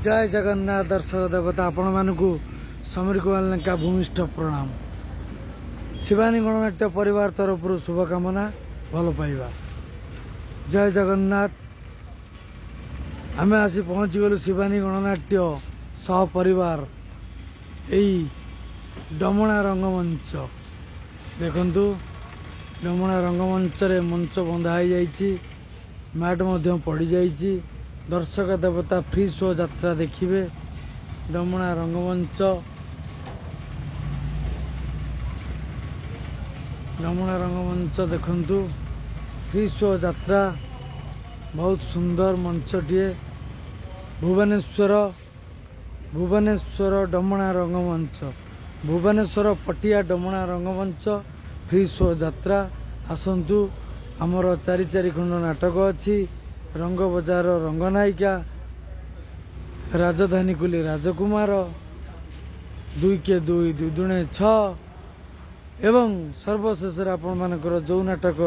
जय जगन्नाथ दर्शक देवता आपण मानक समीर कुमार लेंका भूमिष्ठ प्रणाम। शिवानी गणनाट्य परिवार तरफ शुभकामना भल पाइबा। जय जगन्नाथ। आम आसी पहुँची गलु शिवानी गणनाट्य सहपरिवार यही डमणा रंगमंच देखु। डमणा रंगमंच रे मंच बंधाई जाइछि, मैट मध्य पड़ी जाइछि। दर्शक देवता फ्री शो यात्रा देखिए। डमणा रंगमंच देखंतु। फ्री शो यात्रा बहुत सुंदर मंचटिए। भुवनेश्वर डमणा रंगमंच, भुवनेश्वर पटिया डमणा रंगमंच फ्री शो यात्रा आसंतु। आमर चारि खंड नाटक अच्छी। रंग बजार रंगनायिका, राजधानी कुली राजकुमार, 2 के 2 2 दुणे 6 एवं सर्वशेष आपण मानकर जो नाटक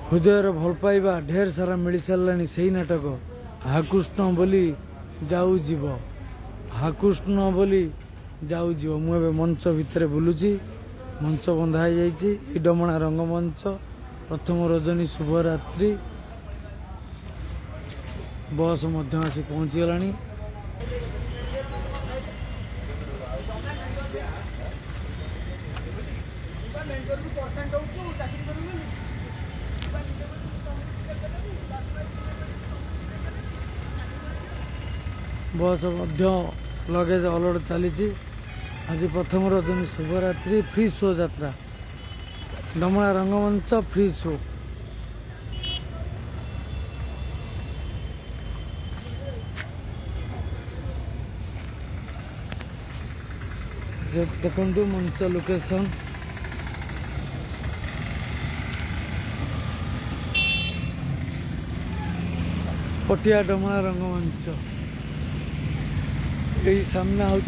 हृदय भल पाइबा ढेर सारा मिल सारे से नाटक हाकृष्ण बोली जाऊ जीव, हाकृष्ण बोली जाऊ जीव। मुझे मंच भितर बुलूची। मंच बंधाई जाइए। डमणा रंगमंच प्रथम रजनी शुभरात्रि। बस मध्य आसी पहुँची गलानी। बस मध्य लगेज अलड चली। आज प्रथम रजनी शुभरात्रि फ्री शो यात्रा डमणा रंगमंच फ्री शो। देखु मंच लोकेशन पटिया डमणा रंगमंच। यही सामना हूँ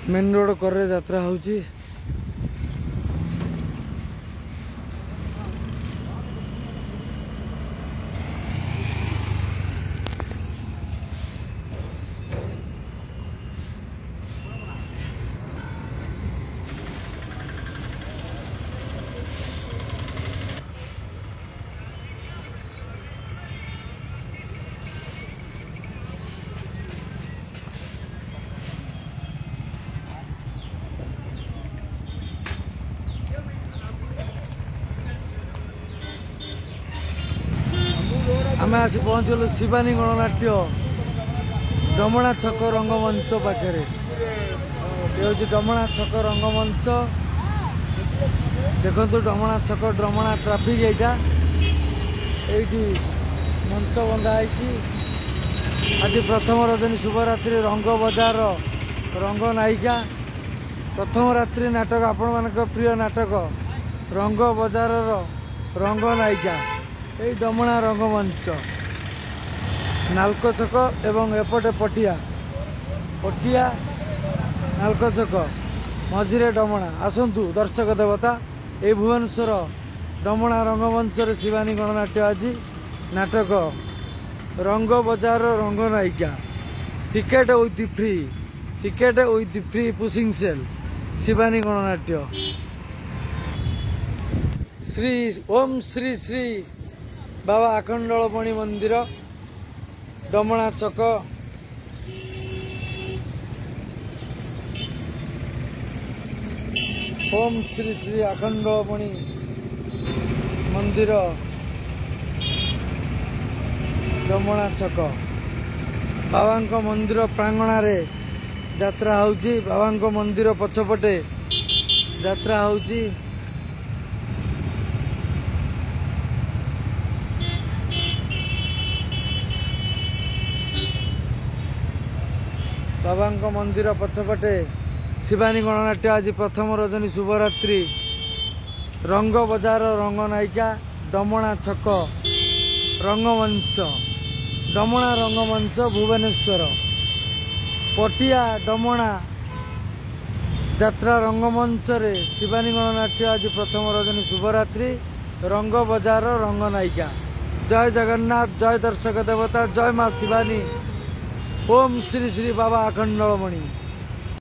मेन रोड करे यात्रा हूँ। आम आसी पहुँचल शिवानी गणनाट्य डमणा छक रंगमंच पाखे। ये हूँ डमणा छक रंगमंच। देखु डमणा छक डमणा ट्राफिक यहाँ ये मंच बंधाई। आज प्रथम रजनी शुभरात्रि रंग बजार रंग नायिका प्रथम रात्रि नाटक आपण मान प्रिय नाटक रंग बजार रंग नायिका यही डमणा रंगमंच नाल्को छक एवं एपटे पटिया पटिया नाल्को छक मझिरे डमणा। आसंतु दर्शक देवता ये भुवनेश्वर डमणा रंगमंच शिवानी गणनाट्य आज नाटक रंग बजार रंग नायिका। Ticket with free pushing sale Shivani Gananatya. Shri Om Shri Shri Baba Akhandalamani मंदिर डमणा छक। ओम श्री श्री आखंडलमणि मंदिर डमणा छक। बाबा मंदिर प्रांगण रे यात्रा होउची। बाबा मंदिर पछपटे यात्रा होउची। बाबा मंदिर पछपटे शिवानी गणनाट्य आज प्रथम रजनी शुभरात्रि रंग बजार रंग नायिका डमणा छक रंगमंच। डमणा रंगमंच भुवनेश्वर पटिया डमणा यात्रा रंगमंच रे शिवानी गणनाट्य आज प्रथम रजनी शुभरात्रि रंग बजार रंग नायिका। जय जगन्नाथ, जय दर्शक देवता, जय माँ शिवानी। ओम श्री श्री बाबा अखंडलमणि।